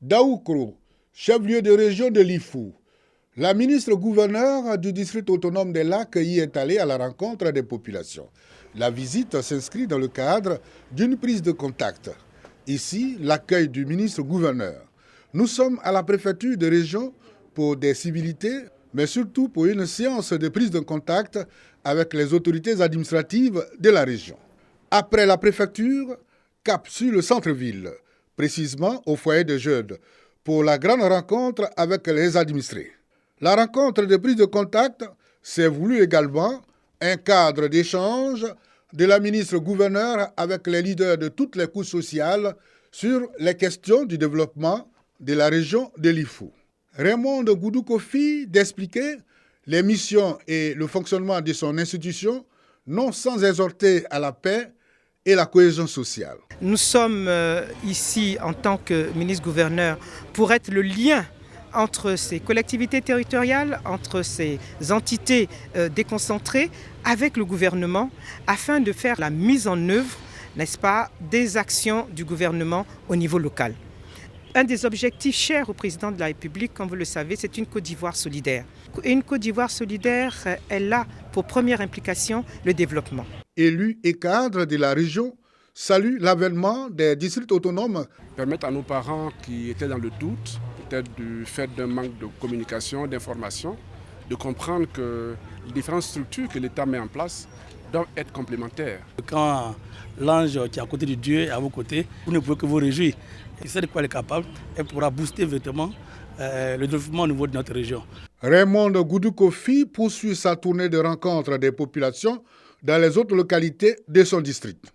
Daoukro, chef-lieu de région de l'Ifou. La ministre-gouverneur du district autonome des Lacs y est allée à la rencontre des populations. La visite s'inscrit dans le cadre d'une prise de contact. Ici, l'accueil du ministre-gouverneur. Nous sommes à la préfecture de région pour des civilités, mais surtout pour une séance de prise de contact avec les autorités administratives de la région. Après la préfecture, cap sur le centre-ville, précisément au foyer de jeunes, pour la grande rencontre avec les administrés. La rencontre de prise de contact s'est voulu également un cadre d'échange de la ministre-gouverneur avec les leaders de toutes les couches sociales sur les questions du développement de la région de l'Ifou. Raymond Goudou Kofi d'expliquer les missions et le fonctionnement de son institution, non sans exhorter à la paix et la cohésion sociale. Nous sommes ici en tant que ministre-gouverneur pour être le lien entre ces collectivités territoriales, entre ces entités déconcentrées avec le gouvernement afin de faire la mise en œuvre, n'est-ce pas, des actions du gouvernement au niveau local. Un des objectifs chers au président de la République, comme vous le savez, c'est une Côte d'Ivoire solidaire. Et une Côte d'Ivoire solidaire, elle a pour première implication le développement. Élus et cadres de la région saluent l'avènement des districts autonomes. Permettre à nos parents qui étaient dans le doute, peut-être du fait d'un manque de communication, d'information, de comprendre que les différentes structures que l'État met en place doivent être complémentaires. Quand l'ange qui est à côté de Dieu est à vos côtés, vous ne pouvez que vous réjouir. Il sait de quoi elle est capable et pourra booster véritablement le développement au niveau de notre région. Raymond Goudou Kofi poursuit sa tournée de rencontre des populations dans les autres localités de son district.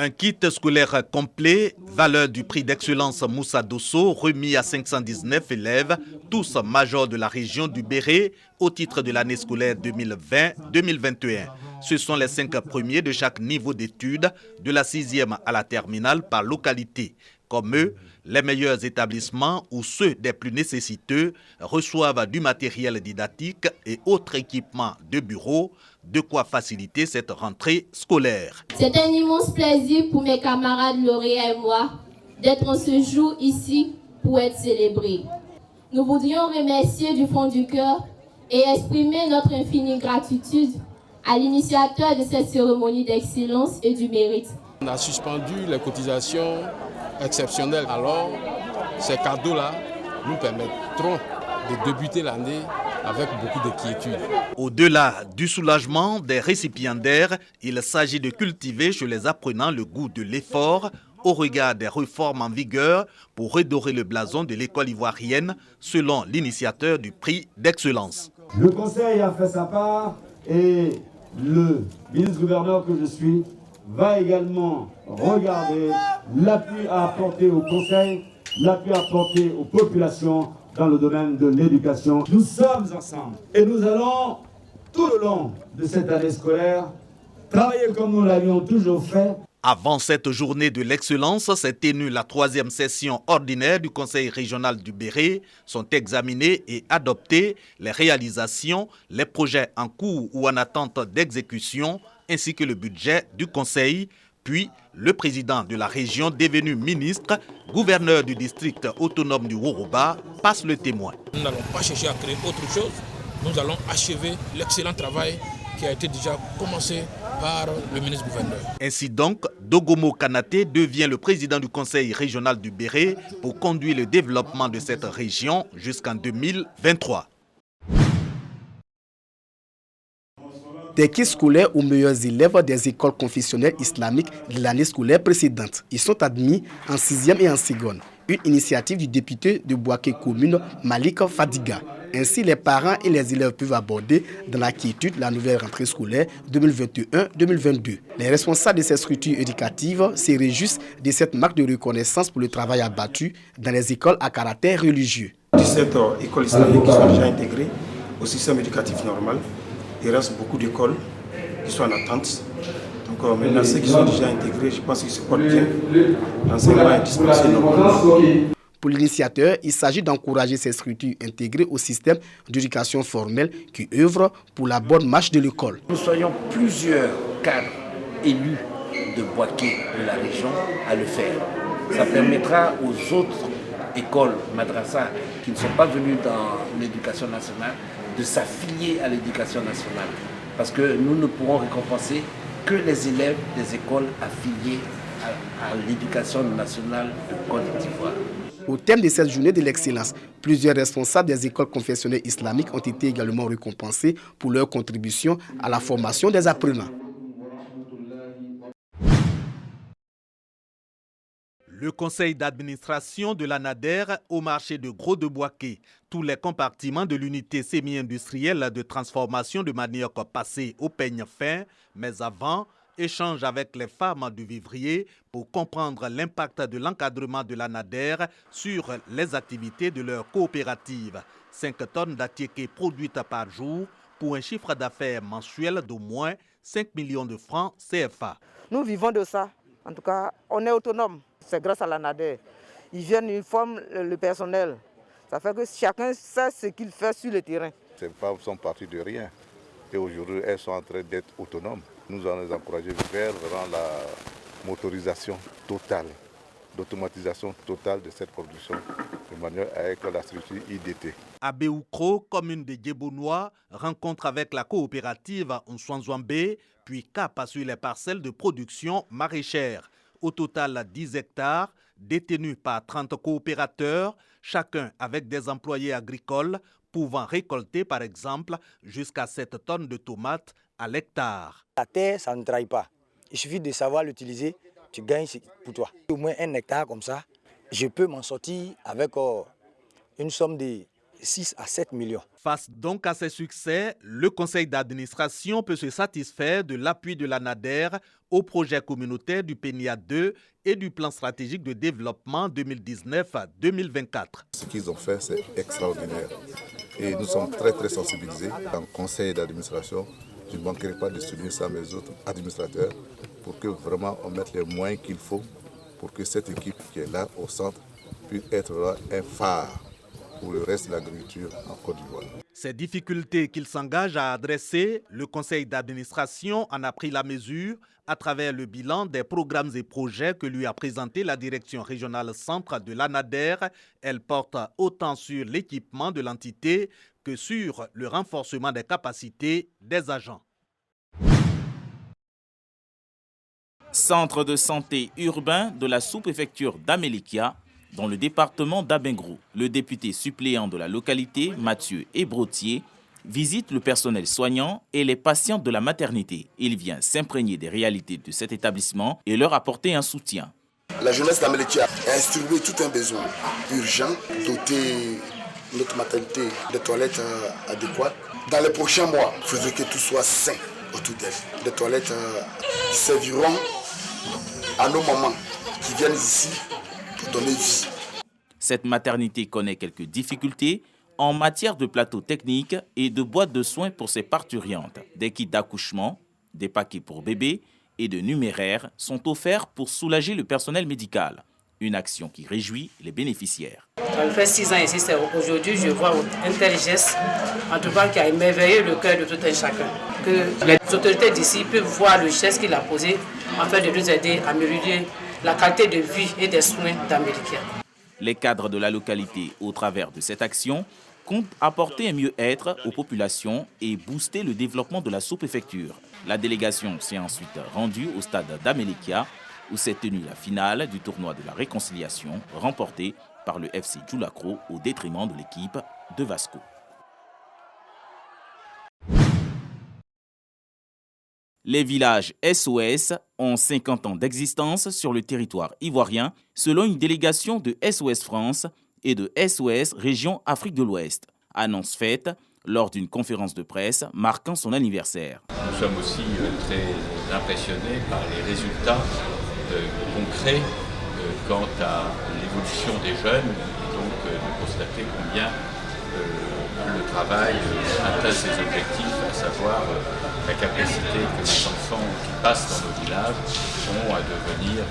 Un kit scolaire complet, valeur du prix d'excellence Moussa Dosso, remis à 519 élèves, tous majors de la région du Béret, au titre de l'année scolaire 2020-2021. Ce sont les 5 premiers de chaque niveau d'études, de la 6e à la terminale par localité. Comme eux, les meilleurs établissements ou ceux des plus nécessiteux reçoivent du matériel didactique et autres équipements de bureau, de quoi faciliter cette rentrée scolaire. C'est un immense plaisir pour mes camarades lauréats et moi d'être en ce jour ici pour être célébrés. Nous voudrions remercier du fond du cœur et exprimer notre infinie gratitude à l'initiateur de cette cérémonie d'excellence et du mérite. On a suspendu les cotisations exceptionnelles. Alors, ces cadeaux-là nous permettront de débuter l'année avec beaucoup de quiétude. Au-delà du soulagement des récipiendaires, il s'agit de cultiver chez les apprenants le goût de l'effort au regard des réformes en vigueur pour redorer le blason de l'école ivoirienne, selon l'initiateur du prix d'excellence. Le conseil a fait sa part et le ministre-gouverneur que je suis va également regarder l'appui à apporter au conseil, l'appui à apporter aux populations dans le domaine de l'éducation. Nous sommes ensemble et nous allons, tout le long de cette année scolaire, travailler comme nous l'avions toujours fait. Avant cette journée de l'excellence, s'est tenue la 3e session ordinaire du Conseil régional du Béret. Sont examinés et adoptés les réalisations, les projets en cours ou en attente d'exécution, ainsi que le budget du Conseil. Puis, le président de la région, devenu ministre, gouverneur du district autonome du Woroba, passe le témoin. Nous n'allons pas chercher à créer autre chose. Nous allons achever l'excellent travail qui a été déjà commencé par le ministre-gouverneur. Ainsi donc, Dogomo Kanaté devient le président du conseil régional du Béret pour conduire le développement de cette région jusqu'en 2023. Des kits scolaires aux meilleurs élèves des écoles confessionnelles islamiques de l'année scolaire précédente. Ils sont admis en 6e et en 2e. Une initiative du député de Bouaké commune, Malik Fadiga. Ainsi, les parents et les élèves peuvent aborder dans la quiétude la nouvelle rentrée scolaire 2021-2022. Les responsables de ces structures éducatives se réjouissent de cette marque de reconnaissance pour le travail abattu dans les écoles à caractère religieux. 17 écoles islamiques qui sont déjà intégrées au système éducatif normal. Il reste beaucoup d'écoles qui sont en attente. Donc maintenant, ceux qui sont déjà intégrés, je pense qu'ils se portent bien. L'enseignement est dispensé normalement. Pour l'initiateur, il s'agit d'encourager ces structures intégrées au système d'éducation formelle qui œuvrent pour la bonne marche de l'école. Nous soyons plusieurs cadres élus de Bouaké de la région à le faire. Ça permettra aux autres écoles madrasa qui ne sont pas venues dans l'éducation nationale de s'affilier à l'éducation nationale. Parce que nous ne pourrons récompenser que les élèves des écoles affiliées à l'éducation nationale de Côte d'Ivoire. Au terme de cette journée de l'excellence, plusieurs responsables des écoles confessionnelles islamiques ont été également récompensés pour leur contribution à la formation des apprenants. Le conseil d'administration de l'ANADER au marché de Gros de Bouaké. Tous les compartiments de l'unité semi-industrielle de transformation de manioc passés au peigne fin, mais avant, échange avec les femmes du vivrier pour comprendre l'impact de l'encadrement de l'ANADER sur les activités de leur coopérative. 5 tonnes d'attiéké produites par jour pour un chiffre d'affaires mensuel d'au moins 5 millions de francs CFA. Nous vivons de ça. En tout cas, on est autonome. C'est grâce à l'ANADER. Ils viennent, ils forment le personnel. Ça fait que chacun sait ce qu'il fait sur le terrain. Ces femmes sont parties de rien. Et aujourd'hui, elles sont en train d'être autonomes. Nous allons les encourager vers la motorisation totale, l'automatisation totale de cette production de manière avec la structure IDT. À Béoukro, commune de Djébounois, rencontre avec la coopérative Nswanzwambé, puis cap sur les parcelles de production maraîchère. Au total, 10 hectares, détenus par 30 coopérateurs, chacun avec des employés agricoles, pouvant récolter par exemple jusqu'à 7 tonnes de tomates à l'hectare. La terre, ça ne trahit pas. Il suffit de savoir l'utiliser, tu gagnes pour toi. Au moins 1 hectare comme ça, je peux m'en sortir avec une somme de 6 à 7 millions. Face donc à ces succès, le conseil d'administration peut se satisfaire de l'appui de l'ANADER au projet communautaire du PENIA 2 et du plan stratégique de développement 2019-2024. Ce qu'ils ont fait, c'est extraordinaire. Et nous sommes très sensibilisés dans le conseil d'administration. Je ne manquerai pas de souligner ça à mes autres administrateurs pour que vraiment on mette les moyens qu'il faut pour que cette équipe qui est là au centre puisse être là un phare pour le reste de l'agriculture en Côte d'Ivoire. Ces difficultés qu'il s'engage à adresser, le conseil d'administration en a pris la mesure à travers le bilan des programmes et projets que lui a présenté la direction régionale centre de l'ANADER. Elle porte autant sur l'équipement de l'entité que sur le renforcement des capacités des agents. Centre de santé urbain de la sous-préfecture d'Amélikia, dans le département d'Abengrou. Le député suppléant de la localité, Mathieu Ebrotier, visite le personnel soignant et les patients de la maternité. Il vient s'imprégner des réalités de cet établissement et leur apporter un soutien. La jeunesse d'Amélikia a instruit tout un besoin urgent, doter notre maternité de toilettes adéquates. Dans les prochains mois, il faudrait que tout soit sain autour d'elle. Des toilettes serviront à nos mamans qui viennent ici pour donner vie. Cette maternité connaît quelques difficultés en matière de plateaux techniques et de boîtes de soins pour ses parturientes. Des kits d'accouchement, des paquets pour bébés et de numéraires sont offerts pour soulager le personnel médical. Une action qui réjouit les bénéficiaires. Ça fait 6 ans ici, aujourd'hui je vois un tel geste, en tout cas qui a émerveillé le cœur de tout un chacun. Que les autorités d'ici peuvent voir le geste qu'il a posé afin de nous aider à améliorer la qualité de vie et des soins d'Amélikia. Les cadres de la localité, au travers de cette action, comptent apporter un mieux-être aux populations et booster le développement de la sous-préfecture. La délégation s'est ensuite rendue au stade d'Amélikia, où s'est tenue la finale du tournoi de la réconciliation, remporté par le FC Djoulakro au détriment de l'équipe de Vasco. Les villages SOS ont 50 ans d'existence sur le territoire ivoirien, selon une délégation de SOS France et de SOS Région Afrique de l'Ouest. Annonce faite lors d'une conférence de presse marquant son anniversaire. Nous sommes aussi très impressionnés par les résultats concrets quant à l'évolution des jeunes et donc de constater combien le travail atteint ses objectifs, à savoir la capacité que les enfants qui passent dans nos villages ont à devenir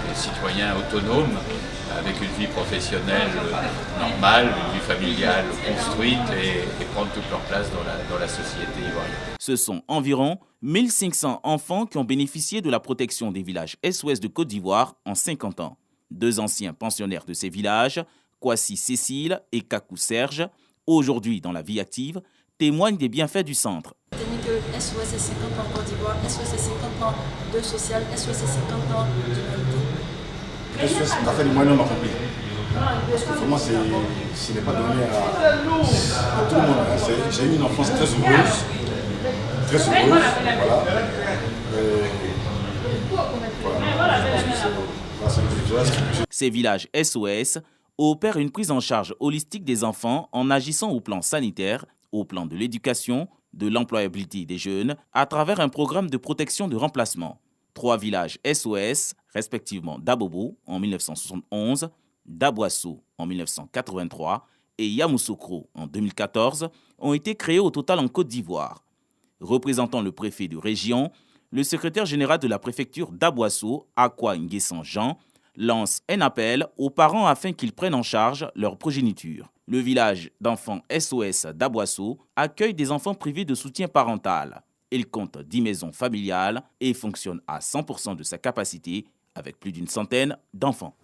des citoyens autonomes, avec une vie professionnelle normale, une vie familiale construite et prendre toute leur place dans la société ivoirienne. Ce sont environ 1500 enfants qui ont bénéficié de la protection des villages SOS de Côte d'Ivoire en 50 ans. 2 anciens pensionnaires de ces villages, Kwasi Cécile et Kakou Serge, aujourd'hui dans la vie active, témoignent des bienfaits du centre. Que SOS c'est 50 ans en Côte d'Ivoire, SOS c'est 50 ans de social, SOS c'est 50 ans d'humanité. SOS a fait du moyen non accompli. Parce que vraiment, ce n'est pas donné à tout le monde. J'ai eu une enfance très heureuse. Ces villages SOS opèrent une prise en charge holistique des enfants en agissant au plan sanitaire, au plan de l'éducation, de l'employabilité des jeunes, à travers un programme de protection de remplacement. 3 villages SOS, respectivement Dabobo en 1971, Dabouasso en 1983 et Yamoussoukro en 2014, ont été créés au total en Côte d'Ivoire. Représentant le préfet de région, le secrétaire général de la préfecture d'Abouasso, Akwa Nguessan Jean, lance un appel aux parents afin qu'ils prennent en charge leur progéniture. Le village d'enfants SOS d'Abouasso accueille des enfants privés de soutien parental. Il compte 10 maisons familiales et fonctionne à 100% de sa capacité avec plus d'une centaine d'enfants.